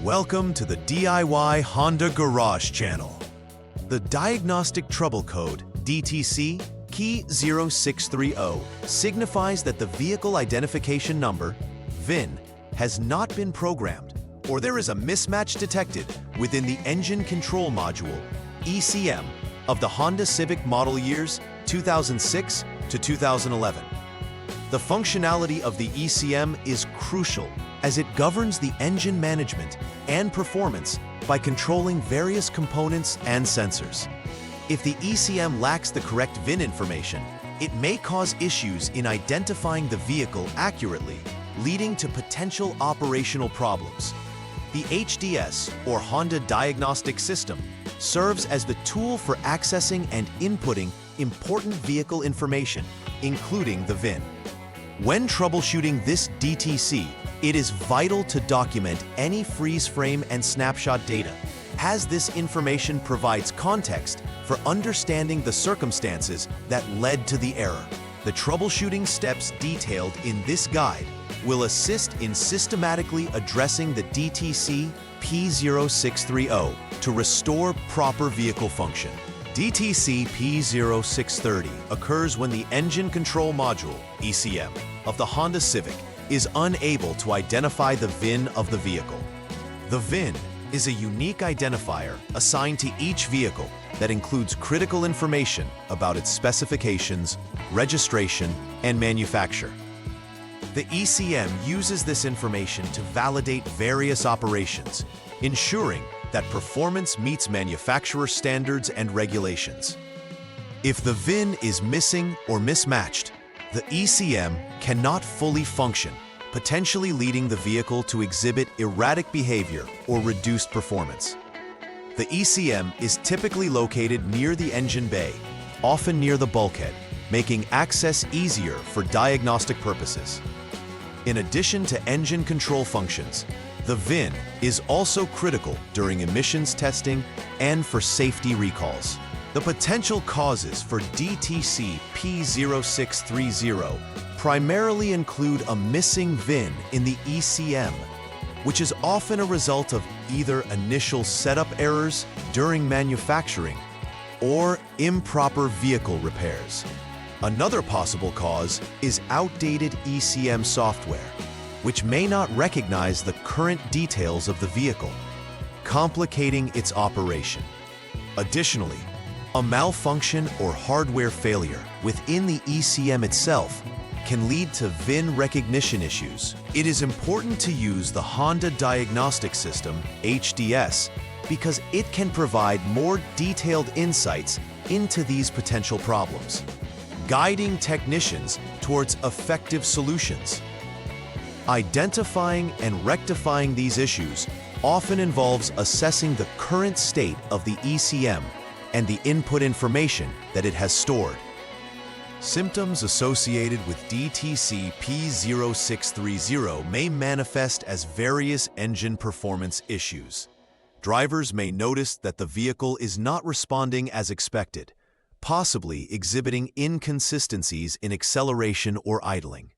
Welcome to the DIY Honda Garage channel. The Diagnostic Trouble Code, DTC P0630, signifies that the vehicle identification number, VIN, has not been programmed, or there is a mismatch detected within the engine control module, ECM, of the Honda Civic model years 2006 to 2011. The functionality of the ECM is crucial as it governs the engine management and performance by controlling various components and sensors. If the ECM lacks the correct VIN information, it may cause issues in identifying the vehicle accurately, leading to potential operational problems. The HDS, or Honda Diagnostic System, serves as the tool for accessing and inputting important vehicle information, including the VIN. When troubleshooting this DTC, it is vital to document any freeze frame and snapshot data, as this information provides context for understanding the circumstances that led to the error. The troubleshooting steps detailed in this guide will assist in systematically addressing the DTC P0630 to restore proper vehicle function. DTC P0630 occurs when the engine control module, ECM, of the Honda Civic is unable to identify the VIN of the vehicle. The VIN is a unique identifier assigned to each vehicle that includes critical information about its specifications, registration, and manufacture. The ECM uses this information to validate various operations, ensuring that performance meets manufacturer standards and regulations. If the VIN is missing or mismatched, the ECM cannot fully function, potentially leading the vehicle to exhibit erratic behavior or reduced performance. The ECM is typically located near the engine bay, often near the bulkhead, making access easier for diagnostic purposes. In addition to engine control functions, the VIN is also critical during emissions testing and for safety recalls. The potential causes for DTC P0630 primarily include a missing VIN in the ECM, which is often a result of either initial setup errors during manufacturing or improper vehicle repairs. Another possible cause is outdated ECM software, which may not recognize the current details of the vehicle, complicating its operation. Additionally, a malfunction or hardware failure within the ECM itself can lead to VIN recognition issues. It is important to use the Honda Diagnostic System, HDS, because it can provide more detailed insights into these potential problems, guiding technicians towards effective solutions. Identifying and rectifying these issues often involves assessing the current state of the ECM and the input information that it has stored. Symptoms associated with DTC P0630 may manifest as various engine performance issues. Drivers may notice that the vehicle is not responding as expected, possibly exhibiting inconsistencies in acceleration or idling.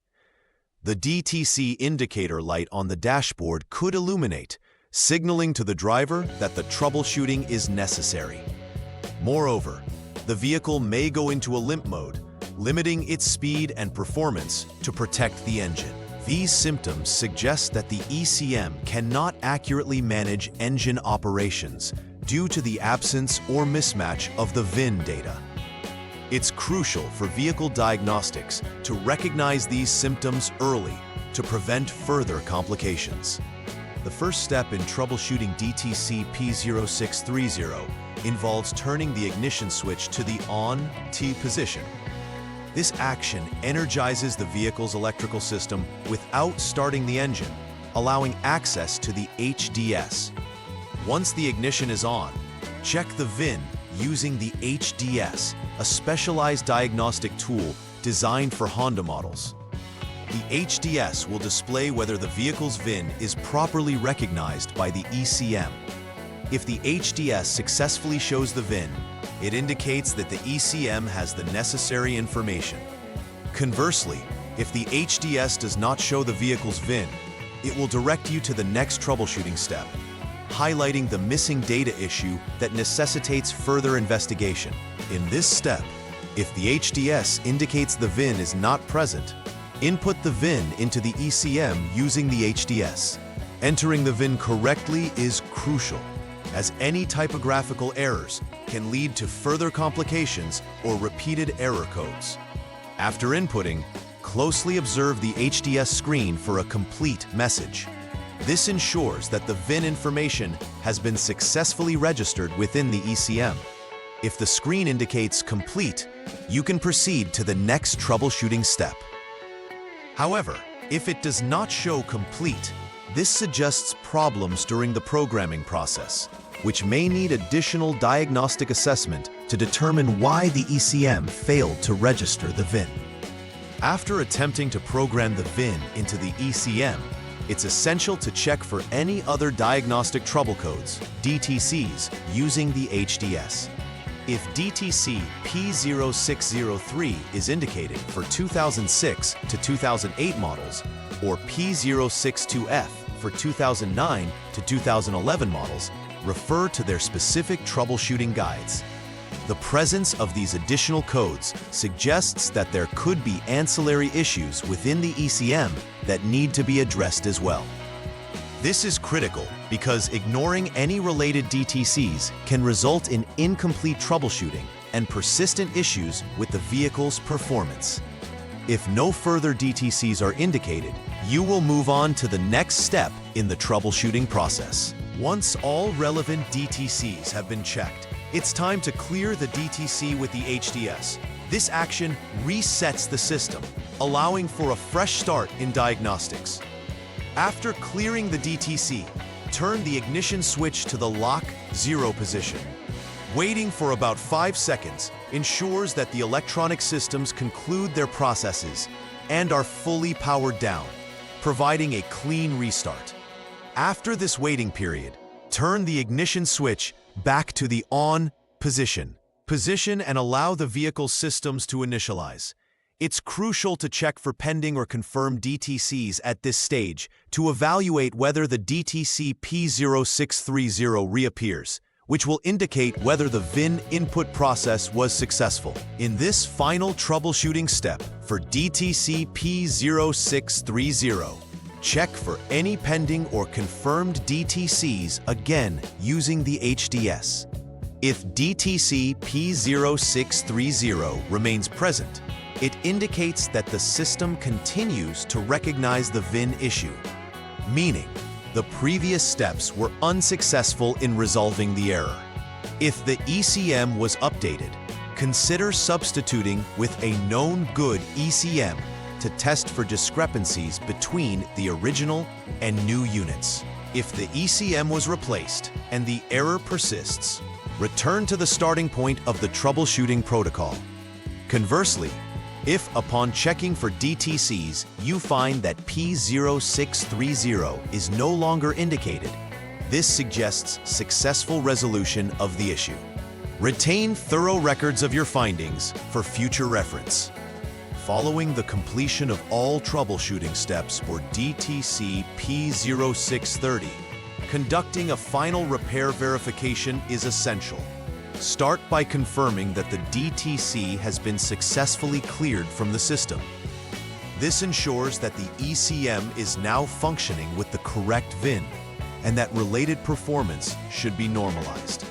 The DTC indicator light on the dashboard could illuminate, signaling to the driver that the troubleshooting is necessary. Moreover, the vehicle may go into a limp mode, limiting its speed and performance to protect the engine. These symptoms suggest that the ECM cannot accurately manage engine operations due to the absence or mismatch of the VIN data. It's crucial for vehicle diagnostics to recognize these symptoms early to prevent further complications. The first step in troubleshooting DTC P0630 involves turning the ignition switch to the on-T position. This action energizes the vehicle's electrical system without starting the engine, allowing access to the HDS. Once the ignition is on, check the VIN using the HDS, a specialized diagnostic tool designed for Honda models. The HDS will display whether the vehicle's VIN is properly recognized by the ECM. If the HDS successfully shows the VIN, it indicates that the ECM has the necessary information. Conversely, if the HDS does not show the vehicle's VIN, it will direct you to the next troubleshooting step, highlighting the missing data issue that necessitates further investigation. In this step, if the HDS indicates the VIN is not present, input the VIN into the ECM using the HDS. Entering the VIN correctly is crucial, as any typographical errors can lead to further complications or repeated error codes. After inputting, closely observe the HDS screen for a complete message. This ensures that the VIN information has been successfully registered within the ECM. If the screen indicates complete, you can proceed to the next troubleshooting step. However, if it does not show complete, this suggests problems during the programming process, which may need additional diagnostic assessment to determine why the ECM failed to register the VIN. After attempting to program the VIN into the ECM, it's essential to check for any other diagnostic trouble codes, DTCs, using the HDS. If DTC P0630 is indicated for 2006 to 2008 models, or P062F for 2009 to 2011 models, refer to their specific troubleshooting guides. The presence of these additional codes suggests that there could be ancillary issues within the ECM that need to be addressed as well. This is critical because ignoring any related DTCs can result in incomplete troubleshooting and persistent issues with the vehicle's performance. If no further DTCs are indicated, you will move on to the next step in the troubleshooting process. Once all relevant DTCs have been checked, it's time to clear the DTC with the HDS. This action resets the system, allowing for a fresh start in diagnostics. After clearing the DTC, turn the ignition switch to the lock 0 position. Waiting for about 5 seconds ensures that the electronic systems conclude their processes and are fully powered down, providing a clean restart. After this waiting period, turn the ignition switch back to the on position and allow the vehicle's systems to initialize. It's crucial to check for pending or confirmed DTCs at this stage to evaluate whether the DTC P0630 reappears, which will indicate whether the VIN input process was successful. In this final troubleshooting step for DTC P0630, check for any pending or confirmed DTCs again using the HDS. If DTC P0630 remains present, it indicates that the system continues to recognize the VIN issue, meaning the previous steps were unsuccessful in resolving the error. If the ECM was updated, consider substituting with a known good ECM to test for discrepancies between the original and new units. If the ECM was replaced and the error persists, return to the starting point of the troubleshooting protocol. Conversely, if upon checking for DTCs you find that P0630 is no longer indicated, this suggests successful resolution of the issue. Retain thorough records of your findings for future reference. Following the completion of all troubleshooting steps for DTC P0630, conducting a final repair verification is essential. Start by confirming that the DTC has been successfully cleared from the system. This ensures that the ECM is now functioning with the correct VIN and that related performance should be normalized.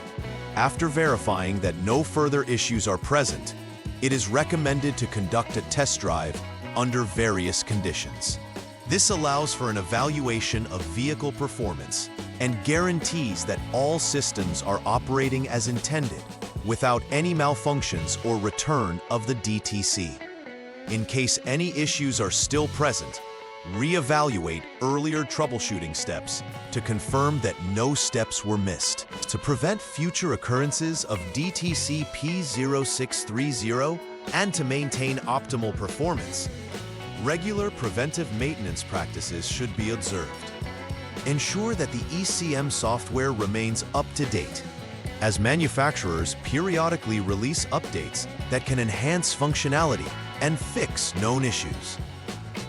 After verifying that no further issues are present, it is recommended to conduct a test drive under various conditions. This allows for an evaluation of vehicle performance and guarantees that all systems are operating as intended without any malfunctions or return of the DTC. In case any issues are still present, reevaluate earlier troubleshooting steps to confirm that no steps were missed. To prevent future occurrences of DTC P0630 and to maintain optimal performance, regular preventive maintenance practices should be observed. Ensure that the ECM software remains up to date, as manufacturers periodically release updates that can enhance functionality and fix known issues.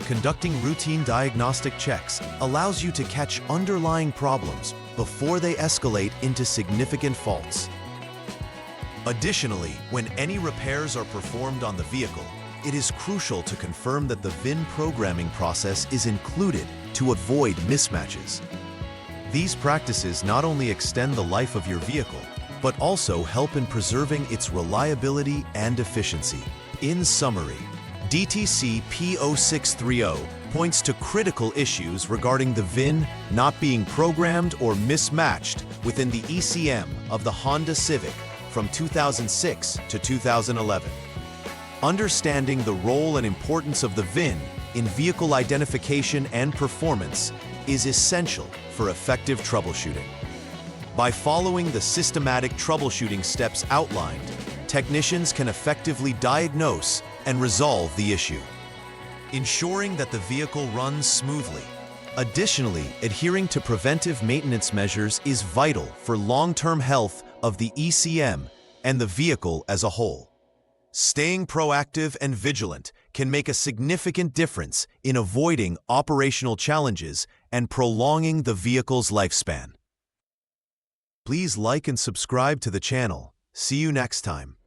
conducting routine diagnostic checks allows you to catch underlying problems before they escalate into significant faults. Additionally, when any repairs are performed on the vehicle, it is crucial to confirm that the VIN programming process is included to avoid mismatches. These practices not only extend the life of your vehicle, but also help in preserving its reliability and efficiency. In summary, DTC P0630 points to critical issues regarding the VIN not being programmed or mismatched within the ECM of the Honda Civic from 2006 to 2011. Understanding the role and importance of the VIN in vehicle identification and performance is essential for effective troubleshooting. By following the systematic troubleshooting steps outlined, technicians can effectively diagnose and resolve the issue, ensuring that the vehicle runs smoothly. Additionally, adhering to preventive maintenance measures is vital for long-term health of the ECM and the vehicle as a whole. Staying proactive and vigilant can make a significant difference in avoiding operational challenges and prolonging the vehicle's lifespan. Please like and subscribe to the channel. See you next time.